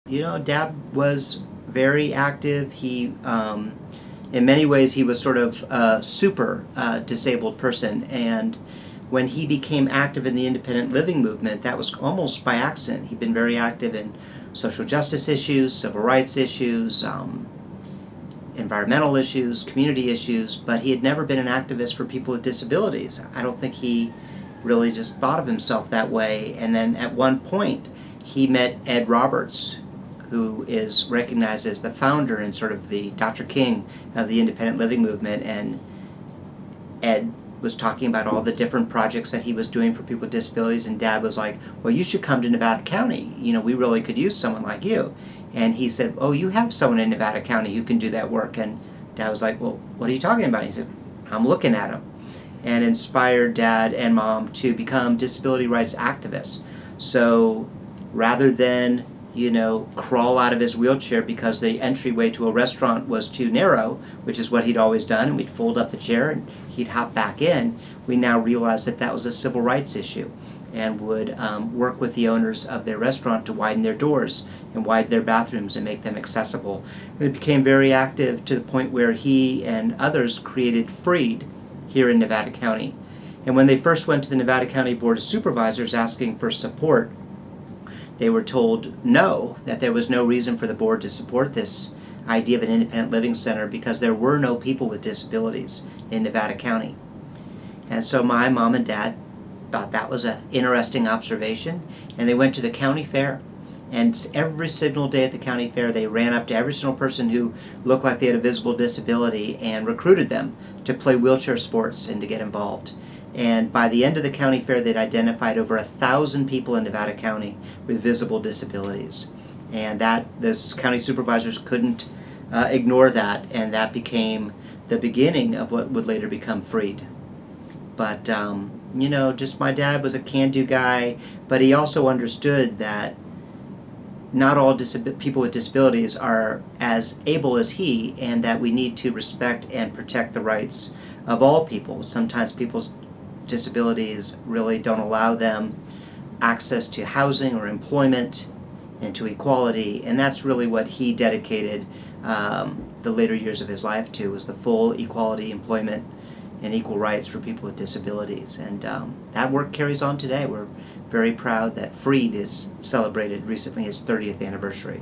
Dad was very active. In many ways, he was sort of a super disabled person. And when he became active in the independent living movement, that was almost by accident. He'd been very active in social justice issues, civil rights issues, environmental issues, community issues, but he had never been an activist for people with disabilities. I don't think he really just thought of himself that way. And then at one point, he met Ed Roberts, who is recognized as the founder and sort of the Dr. King of the independent living movement. And Ed was talking about all the different projects that he was doing for people with disabilities, and Dad was like, well, you should come to Nevada County. We really could use someone like you. And he said, oh, you have someone in Nevada County who can do that work. And Dad was like, well, what are you talking about? He said, I'm looking at him. And inspired Dad and Mom to become disability rights activists. So rather than crawl out of his wheelchair because the entryway to a restaurant was too narrow, which is what he'd always done, and we'd fold up the chair and he'd hop back in, we now realized that that was a civil rights issue, and would work with the owners of their restaurant to widen their doors and widen their bathrooms and make them accessible. And it became very active to the point where he and others created Freed here in Nevada County. And when they first went to the Nevada County Board of Supervisors asking for support, they were told no, that there was no reason for the board to support this idea of an independent living center because there were no people with disabilities in Nevada County. And so my mom and dad thought that was an interesting observation, and they went to the county fair. And every single day at the county fair, they ran up to every single person who looked like they had a visible disability and recruited them to play wheelchair sports and to get involved. And by the end of the county fair, they'd identified over 1,000 people in Nevada County with visible disabilities. And those county supervisors couldn't ignore that, and that became the beginning of what would later become Freed. But, just my dad was a can-do guy, but he also understood that not all people with disabilities are as able as he, and that we need to respect and protect the rights of all people. Sometimes people's disabilities really don't allow them access to housing or employment and to equality, and that's really what he dedicated the later years of his life to, was the full equality, employment, and equal rights for people with disabilities. And that work carries on today. We're very proud that Freed is celebrated recently his 30th anniversary.